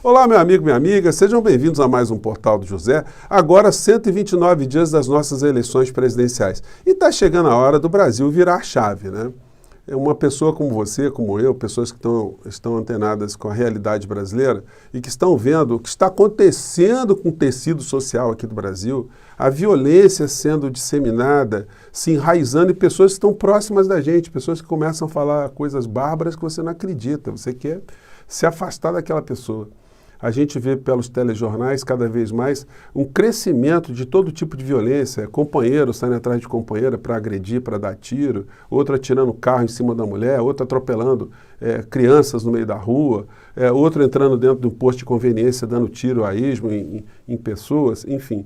Olá, meu amigo, minha amiga, sejam bem-vindos a mais um Portal do José. Agora, 129 dias das nossas eleições presidenciais. E está chegando a hora do Brasil virar a chave, né? Uma pessoa como você, como eu, pessoas que estão antenadas com a realidade brasileira e que estão vendo o que está acontecendo com o tecido social aqui do Brasil, a violência sendo disseminada, se enraizando em pessoas que estão próximas da gente, pessoas que começam a falar coisas bárbaras que você não acredita, você quer se afastar daquela pessoa. A gente vê pelos telejornais cada vez mais um crescimento de todo tipo de violência, companheiro saindo atrás de companheira para agredir, para dar tiro, outro atirando o carro em cima da mulher, outro atropelando crianças no meio da rua, outro entrando dentro de um posto de conveniência dando tiro a esmo em pessoas, enfim,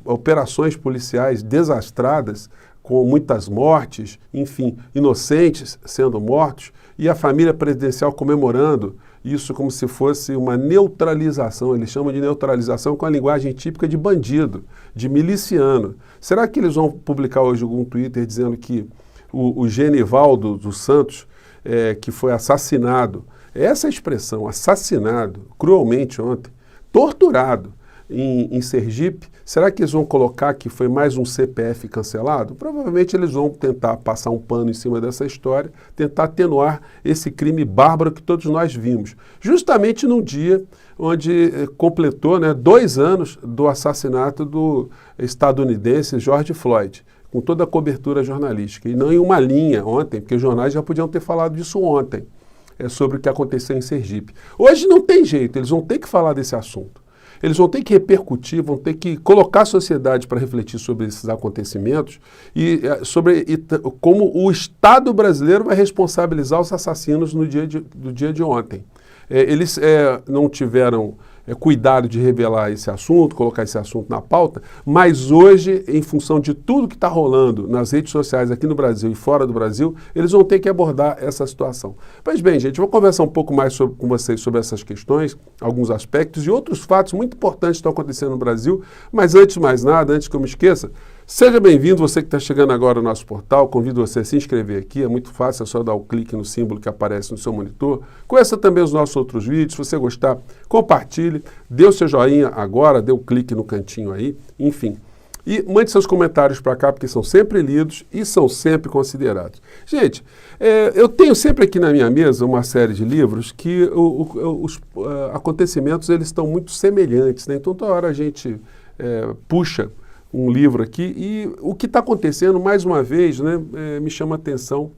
operações policiais desastradas com muitas mortes, enfim, inocentes sendo mortos e a família presidencial comemorando isso como se fosse uma neutralização, eles chamam de neutralização com a linguagem típica de bandido, de miliciano. Será que eles vão publicar hoje algum Twitter dizendo que o Genivaldo dos Santos, que foi assassinado, essa expressão, assassinado, cruelmente ontem, torturado em Sergipe, será que eles vão colocar que foi mais um CPF cancelado? Provavelmente eles vão tentar passar um pano em cima dessa história, tentar atenuar esse crime bárbaro que todos nós vimos. Justamente num dia onde completou 2 anos do assassinato do estadunidense George Floyd, com toda a cobertura jornalística. E não em uma linha ontem, porque os jornais já podiam ter falado disso ontem, sobre o que aconteceu em Sergipe. Hoje não tem jeito, eles vão ter que falar desse assunto. Eles vão ter que repercutir, vão ter que colocar a sociedade para refletir sobre esses acontecimentos e sobre como o Estado brasileiro vai responsabilizar os assassinos no dia de ontem. Eles não tiveram cuidado de revelar esse assunto, colocar esse assunto na pauta, mas hoje, em função de tudo que está rolando nas redes sociais aqui no Brasil e fora do Brasil, eles vão ter que abordar essa situação. Pois bem, gente, eu vou conversar um pouco mais com vocês sobre essas questões, alguns aspectos e outros fatos muito importantes que estão acontecendo no Brasil, mas antes de mais nada, antes que eu me esqueça, seja bem-vindo, você que está chegando agora no nosso portal, convido você a se inscrever aqui, é muito fácil, é só dar o clique no símbolo que aparece no seu monitor. Conheça também os nossos outros vídeos, se você gostar, compartilhe, dê o seu joinha agora, dê o clique no cantinho aí, enfim. E mande seus comentários para cá, porque são sempre lidos e são sempre considerados. Gente, eu tenho sempre aqui na minha mesa uma série de livros que os acontecimentos eles estão muito semelhantes, né? Então toda hora a gente puxa um livro aqui e o que está acontecendo, mais uma vez, me chama a atenção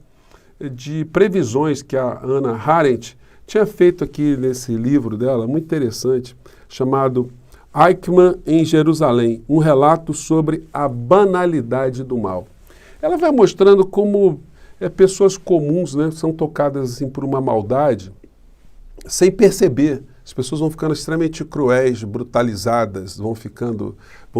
de previsões que a Hannah Arendt tinha feito aqui nesse livro dela, muito interessante, chamado Eichmann em Jerusalém, um relato sobre a banalidade do mal. Ela vai mostrando como pessoas comuns são tocadas assim, por uma maldade sem perceber. As pessoas vão ficando extremamente cruéis, brutalizadas, vão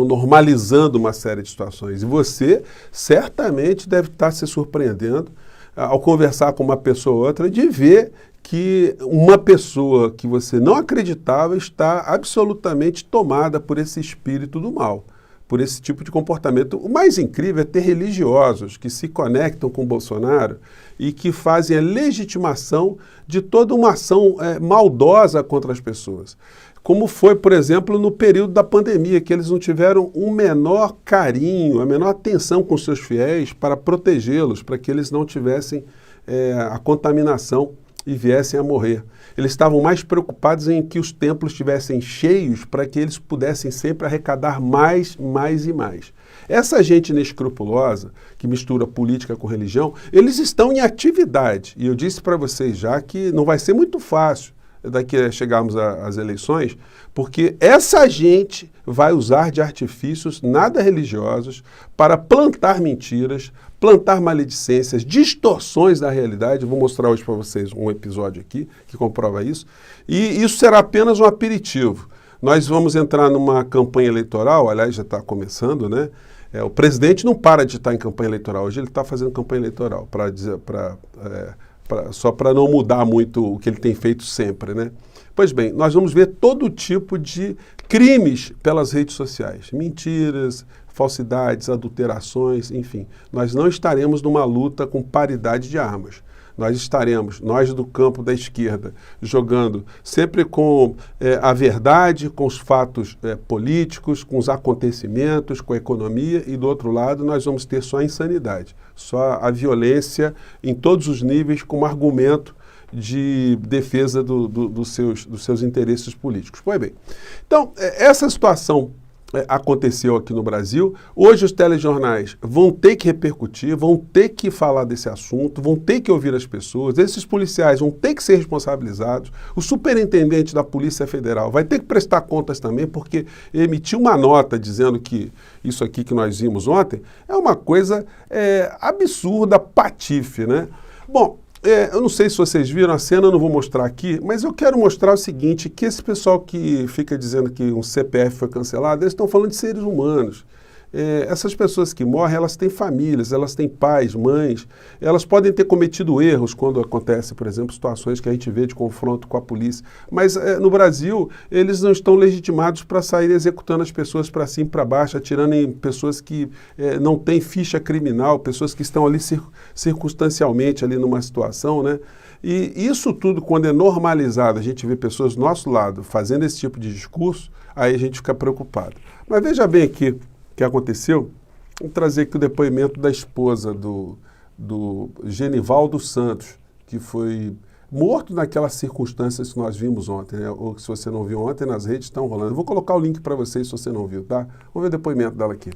normalizando uma série de situações. E você certamente deve estar se surpreendendo ao conversar com uma pessoa ou outra de ver que uma pessoa que você não acreditava está absolutamente tomada por esse espírito do mal, por esse tipo de comportamento. O mais incrível é ter religiosos que se conectam com Bolsonaro e que fazem a legitimação de toda uma ação maldosa contra as pessoas. Como foi, por exemplo, no período da pandemia, que eles não tiveram um menor carinho, a menor atenção com seus fiéis para protegê-los, para que eles não tivessem a contaminação e viessem a morrer. Eles estavam mais preocupados em que os templos estivessem cheios para que eles pudessem sempre arrecadar mais e mais. Essa gente inescrupulosa, que mistura política com religião, eles estão em atividade. E eu disse para vocês já que não vai ser muito fácil daqui a chegarmos às eleições, porque essa gente vai usar de artifícios nada religiosos para plantar mentiras, plantar maledicências, distorções da realidade. Eu vou mostrar hoje para vocês um episódio aqui que comprova isso. E isso será apenas um aperitivo. Nós vamos entrar numa campanha eleitoral, aliás, já está começando, né? O presidente não para de estar em campanha eleitoral. Hoje ele está fazendo campanha eleitoral, só para não mudar muito o que ele tem feito sempre, né? Pois bem, nós vamos ver todo tipo de crimes pelas redes sociais. Mentiras, falsidades, adulterações, enfim. Nós não estaremos numa luta com paridade de armas. nós estaremos, nós do campo da esquerda, jogando sempre com a verdade, com os fatos políticos, com os acontecimentos, com a economia, e do outro lado nós vamos ter só a insanidade, só a violência em todos os níveis, como argumento de defesa dos seus interesses políticos. Pois bem, então, essa situação aconteceu aqui no Brasil. Hoje os telejornais vão ter que repercutir, vão ter que falar desse assunto, vão ter que ouvir as pessoas, esses policiais vão ter que ser responsabilizados, o superintendente da Polícia Federal vai ter que prestar contas também, porque emitiu uma nota dizendo que isso aqui que nós vimos ontem é uma coisa absurda, patife, né? Bom, eu não sei se vocês viram a cena, eu não vou mostrar aqui, mas eu quero mostrar o seguinte, que esse pessoal que fica dizendo que um CPF foi cancelado, eles estão falando de seres humanos. Essas pessoas que morrem, elas têm famílias, elas têm pais, mães, elas podem ter cometido erros quando acontece, por exemplo, situações que a gente vê de confronto com a polícia, mas no Brasil eles não estão legitimados para sair executando as pessoas para cima e para baixo, atirando em pessoas que não têm ficha criminal, pessoas que estão ali circunstancialmente ali numa situação, né? E isso tudo, quando é normalizado, a gente vê pessoas do nosso lado fazendo esse tipo de discurso, aí a gente fica preocupado. Mas veja bem aqui, que aconteceu, vou trazer aqui o depoimento da esposa do Genivaldo Santos, que foi morto naquelas circunstâncias que nós vimos ontem, né? Ou se você não viu ontem, nas redes estão rolando. Eu vou colocar o link para vocês se você não viu, tá? Vamos ver o depoimento dela aqui.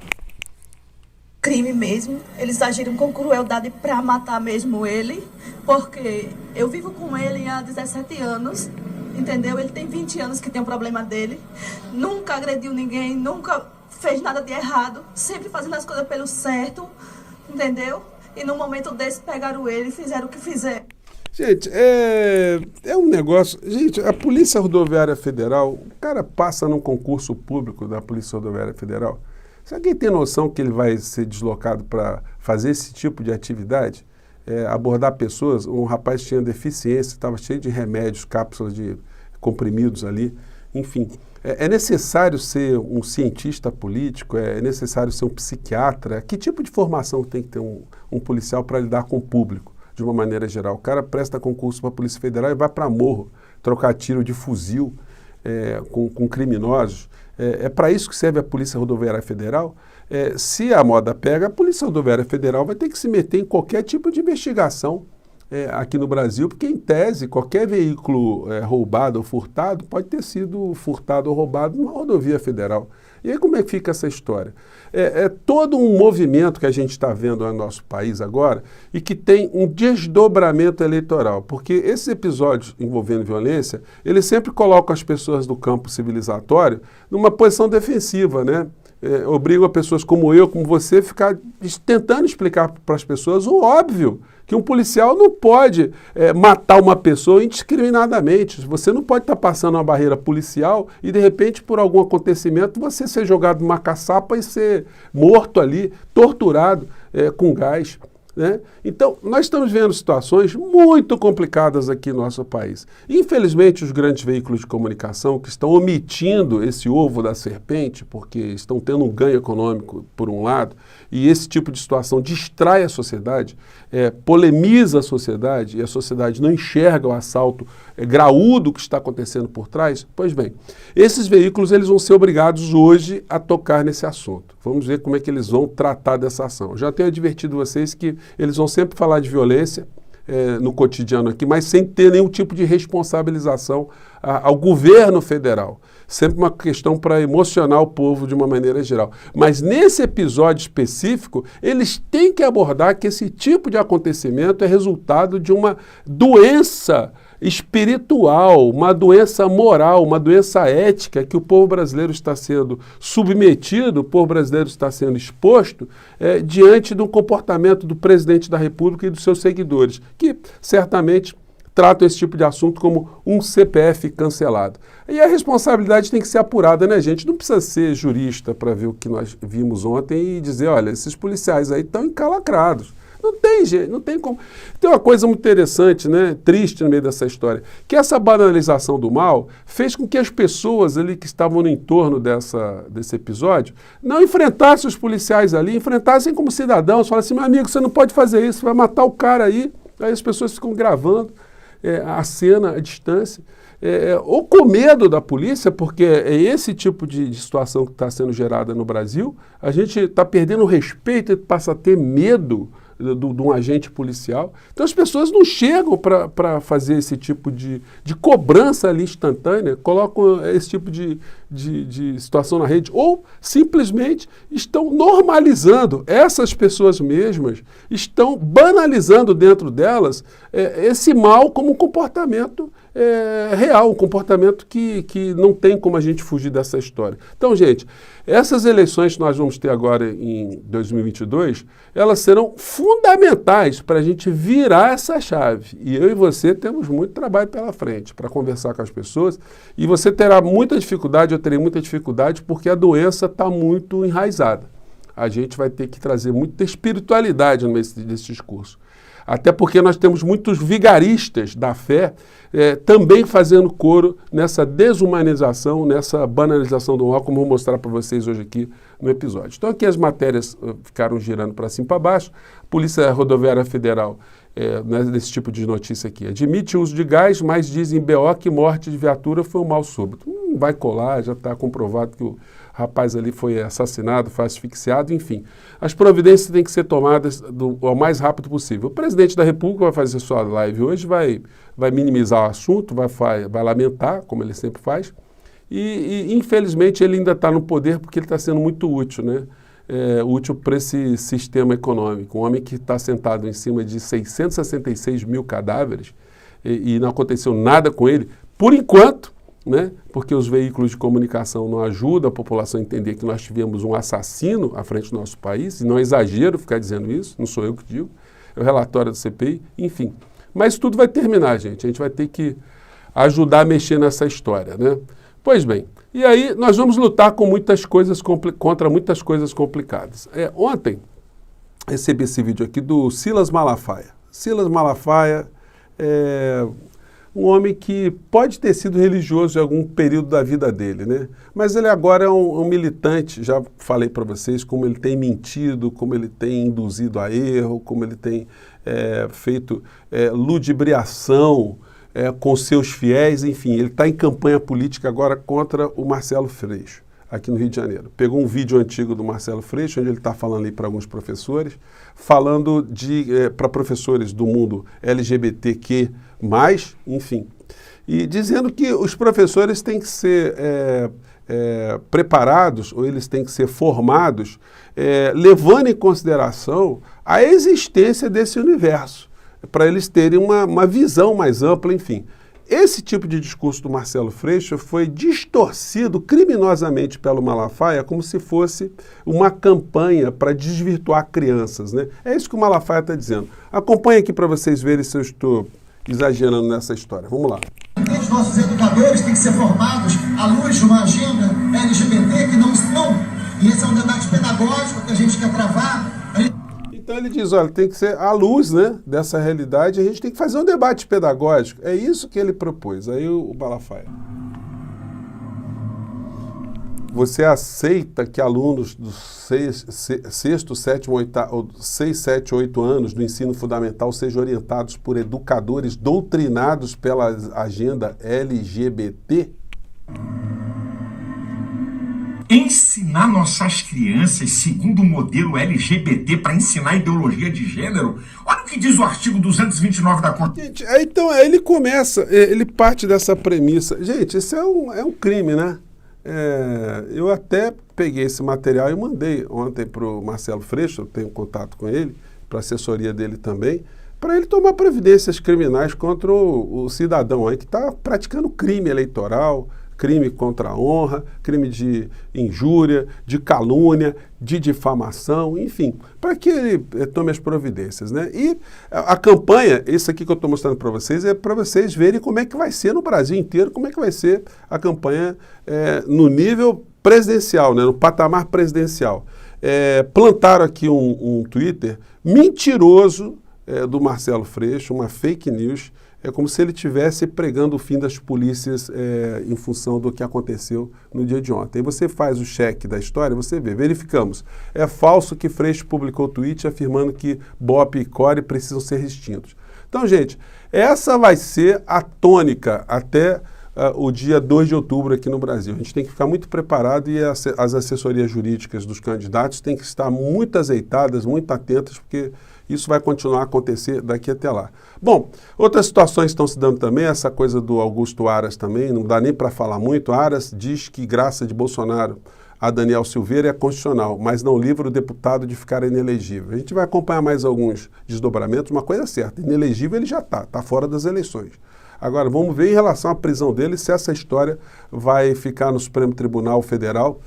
Crime mesmo, eles agiram com crueldade para matar mesmo ele, porque eu vivo com ele há 17 anos, entendeu? Ele tem 20 anos que tem um problema dele, nunca agrediu ninguém, nunca fez nada de errado, sempre fazendo as coisas pelo certo, entendeu? E num momento desse pegaram ele e fizeram o que fizeram. Gente, é um negócio... Gente, a Polícia Rodoviária Federal, o cara passa num concurso público da Polícia Rodoviária Federal, se alguém tem noção que ele vai ser deslocado para fazer esse tipo de atividade, abordar pessoas, um rapaz tinha deficiência, estava cheio de remédios, cápsulas de comprimidos ali, enfim... É necessário ser um cientista político? É necessário ser um psiquiatra? Que tipo de formação tem que ter um policial para lidar com o público, de uma maneira geral? O cara presta concurso para a Polícia Federal e vai para morro, trocar tiro de fuzil com criminosos. É para isso que serve a Polícia Rodoviária Federal? Se a moda pega, a Polícia Rodoviária Federal vai ter que se meter em qualquer tipo de investigação aqui no Brasil, porque em tese qualquer veículo roubado ou furtado pode ter sido furtado ou roubado numa rodovia federal. E aí como é que fica essa história? É todo um movimento que a gente está vendo no nosso país agora e que tem um desdobramento eleitoral, porque esses episódios envolvendo violência, eles sempre colocam as pessoas do campo civilizatório numa posição defensiva, né? Obrigam a pessoas como eu, como você, a ficar tentando explicar para as pessoas o óbvio, que um policial não pode matar uma pessoa indiscriminadamente. Você não pode estar passando uma barreira policial e, de repente, por algum acontecimento, você ser jogado numa caçapa e ser morto ali, torturado com gás. Né? Então, nós estamos vendo situações muito complicadas aqui no nosso país. Infelizmente, os grandes veículos de comunicação que estão omitindo esse ovo da serpente, porque estão tendo um ganho econômico por um lado, e esse tipo de situação distrai a sociedade, polemiza a sociedade, e a sociedade não enxerga o assalto graúdo que está acontecendo por trás. Pois bem, esses veículos eles vão ser obrigados hoje a tocar nesse assunto. Vamos ver como é que eles vão tratar dessa ação. Já tenho advertido vocês que eles vão sempre falar de violência no cotidiano aqui, mas sem ter nenhum tipo de responsabilização ao governo federal. Sempre uma questão para emocionar o povo de uma maneira geral. Mas nesse episódio específico, eles têm que abordar que esse tipo de acontecimento é resultado de uma doença espiritual, uma doença moral, uma doença ética que o povo brasileiro está sendo submetido, o povo brasileiro está sendo exposto diante do comportamento do presidente da República e dos seus seguidores, que certamente tratam esse tipo de assunto como um CPF cancelado. E a responsabilidade tem que ser apurada, né, gente? Não precisa ser jurista para ver o que nós vimos ontem e dizer, olha, esses policiais aí estão encalacrados. Não tem jeito, não tem como. Tem uma coisa muito interessante, né, triste no meio dessa história, que essa banalização do mal fez com que as pessoas ali que estavam no entorno desse episódio não enfrentassem os policiais ali, enfrentassem como cidadãos, falassem assim, meu amigo, você não pode fazer isso, você vai matar o cara aí, Aí as pessoas ficam gravando a cena à distância, ou com medo da polícia, porque é esse tipo de situação que está sendo gerada no Brasil. A gente está perdendo o respeito e passa a ter medo de um agente policial. Então as pessoas não chegam para fazer esse tipo de cobrança ali instantânea, colocam esse tipo de situação na rede, ou simplesmente estão normalizando. Essas pessoas mesmas estão banalizando dentro delas esse mal como um comportamento real, um comportamento que não tem como a gente fugir dessa história. Então, gente, essas eleições que nós vamos ter agora em 2022, elas serão fundamentais para a gente virar essa chave. E eu e você temos muito trabalho pela frente para conversar com as pessoas, e você terá muita dificuldade, eu terei muita dificuldade, porque a doença está muito enraizada. A gente vai ter que trazer muita espiritualidade no meio desse discurso. Até porque nós temos muitos vigaristas da fé também fazendo coro nessa desumanização, nessa banalização do mal, como eu vou mostrar para vocês hoje aqui no episódio. Então aqui as matérias ficaram girando para cima e para baixo. Polícia Rodoviária Federal, nesse tipo de notícia aqui, admite o uso de gás, mas diz em BO que morte de viatura foi um mal súbito. Não vai colar, já está comprovado que o rapaz ali foi assassinado, foi asfixiado, enfim. As providências têm que ser tomadas o mais rápido possível. O presidente da República vai fazer sua live hoje, vai minimizar o assunto, vai lamentar, como ele sempre faz, e infelizmente ele ainda está no poder porque ele está sendo muito útil, né? Útil para esse sistema econômico. Um homem que está sentado em cima de 666 mil cadáveres e não aconteceu nada com ele, por enquanto, né? Porque os veículos de comunicação não ajudam a população a entender que nós tivemos um assassino à frente do nosso país, e não é exagero ficar dizendo isso, não sou eu que digo, é o relatório do CPI, enfim. Mas tudo vai terminar, gente, a gente vai ter que ajudar a mexer nessa história, né? Pois bem, e aí nós vamos lutar com muitas coisas contra muitas coisas complicadas. Ontem recebi esse vídeo aqui do Silas Malafaia. Silas Malafaia é um homem que pode ter sido religioso em algum período da vida dele, né? Mas ele agora é um militante, já falei para vocês como ele tem mentido, como ele tem induzido a erro, como ele tem feito ludibriação com seus fiéis, enfim, ele está em campanha política agora contra o Marcelo Freixo, aqui no Rio de Janeiro. Pegou um vídeo antigo do Marcelo Freixo, onde ele está falando ali para alguns professores, falando para professores do mundo LGBTQ+, enfim, e dizendo que os professores têm que ser preparados, ou eles têm que ser formados, levando em consideração a existência desse universo, para eles terem uma visão mais ampla, enfim. Esse tipo de discurso do Marcelo Freixo foi distorcido criminosamente pelo Malafaia como se fosse uma campanha para desvirtuar crianças, né? É isso que o Malafaia está dizendo. Acompanhe aqui para vocês verem se eu estou exagerando nessa história. Vamos lá. Os nossos educadores têm que ser formados à luz de uma agenda LGBT que não estão. E esse é um debate pedagógico que a gente quer travar. Então ele diz, olha, tem que ser à luz, né, dessa realidade, a gente tem que fazer um debate pedagógico. É isso que ele propôs. Aí o Malafaia. Você aceita que alunos dos 6, 7, 8 anos do ensino fundamental sejam orientados por educadores doutrinados pela agenda LGBT? Ensinar nossas crianças segundo o modelo LGBT para ensinar ideologia de gênero? Olha o que diz o artigo 229 da Constituição. Gente, então ele começa, ele parte dessa premissa. Gente, isso é um crime, né? Eu até peguei esse material e mandei ontem para o Marcelo Freixo, eu tenho contato com ele, para a assessoria dele também, para ele tomar providências criminais contra o cidadão aí que está praticando crime eleitoral, crime contra a honra, crime de injúria, de calúnia, de difamação, enfim, para que ele tome as providências, né? E a campanha, isso aqui que eu estou mostrando para vocês, é para vocês verem como é que vai ser no Brasil inteiro, como é que vai ser a campanha no nível presidencial, né? No patamar presidencial. Plantaram aqui um Twitter mentiroso do Marcelo Freixo, uma fake news. É como se ele estivesse pregando o fim das polícias em função do que aconteceu no dia de ontem. Aí você faz o cheque da história, você vê, verificamos. É falso que Freixo publicou tweet afirmando que BOPE e CORE precisam ser extintos. Então, gente, essa vai ser a tônica até o dia 2 de outubro aqui no Brasil. A gente tem que ficar muito preparado e as assessorias jurídicas dos candidatos têm que estar muito azeitadas, muito atentas, porque isso vai continuar a acontecer daqui até lá. Bom, outras situações estão se dando também, essa coisa do Augusto Aras também, não dá nem para falar muito. Aras diz que graça de Bolsonaro a Daniel Silveira é constitucional, mas não livra o deputado de ficar inelegível. A gente vai acompanhar mais alguns desdobramentos, uma coisa é certa, inelegível ele já está fora das eleições. Agora, vamos ver em relação à prisão dele, se essa história vai ficar no Supremo Tribunal Federal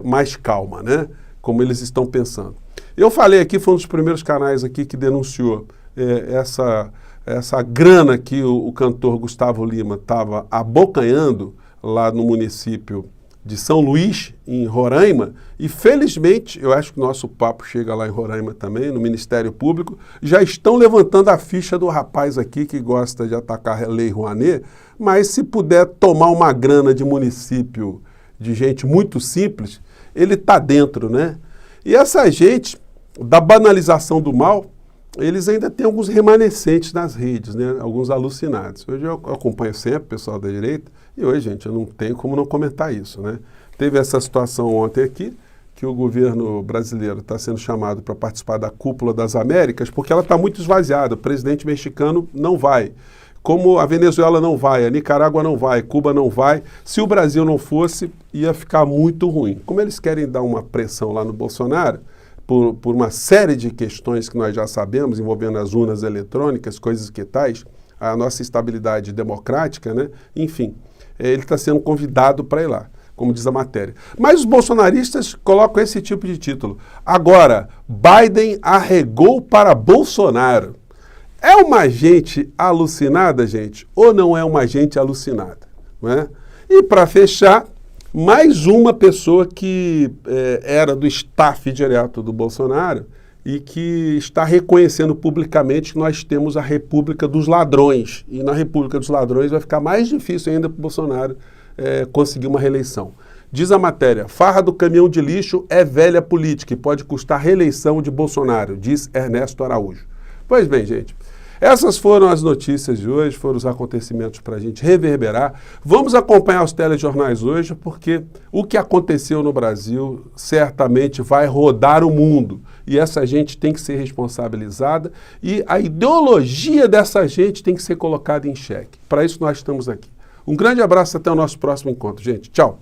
mais calma, né? Como eles estão pensando. Eu falei aqui, foi um dos primeiros canais aqui que denunciou essa grana que o cantor Gustavo Lima estava abocanhando lá no município de São Luís, em Roraima, e felizmente, eu acho que o nosso papo chega lá em Roraima também, no Ministério Público, já estão levantando a ficha do rapaz aqui que gosta de atacar a Lei Rouanet, mas se puder tomar uma grana de município de gente muito simples, ele está dentro, né? E essa gente, da banalização do mal, eles ainda têm alguns remanescentes nas redes, né? Alguns alucinados. Hoje eu acompanho sempre o pessoal da direita e hoje, gente, eu não tenho como não comentar isso, né? Teve essa situação ontem aqui, que o governo brasileiro está sendo chamado para participar da Cúpula das Américas, porque ela está muito esvaziada. O presidente mexicano não vai. Como a Venezuela não vai, a Nicarágua não vai, Cuba não vai, se o Brasil não fosse, ia ficar muito ruim. Como eles querem dar uma pressão lá no Bolsonaro, por uma série de questões que nós já sabemos, envolvendo as urnas eletrônicas, coisas que tais, a nossa estabilidade democrática, né? Enfim, ele está sendo convidado para ir lá, como diz a matéria. Mas os bolsonaristas colocam esse tipo de título. Agora, Biden arregou para Bolsonaro. É uma gente alucinada, gente, ou não é uma gente alucinada? Não é? E para fechar, mais uma pessoa que era do staff direto do Bolsonaro e que está reconhecendo publicamente que nós temos a República dos Ladrões. E na República dos Ladrões vai ficar mais difícil ainda para o Bolsonaro conseguir uma reeleição. Diz a matéria, farra do caminhão de lixo é velha política e pode custar reeleição de Bolsonaro, diz Ernesto Araújo. Pois bem, gente, essas foram as notícias de hoje, foram os acontecimentos para a gente reverberar. Vamos acompanhar os telejornais hoje, porque o que aconteceu no Brasil certamente vai rodar o mundo. E essa gente tem que ser responsabilizada e a ideologia dessa gente tem que ser colocada em xeque. Para isso nós estamos aqui. Um grande abraço, até o nosso próximo encontro, gente. Tchau!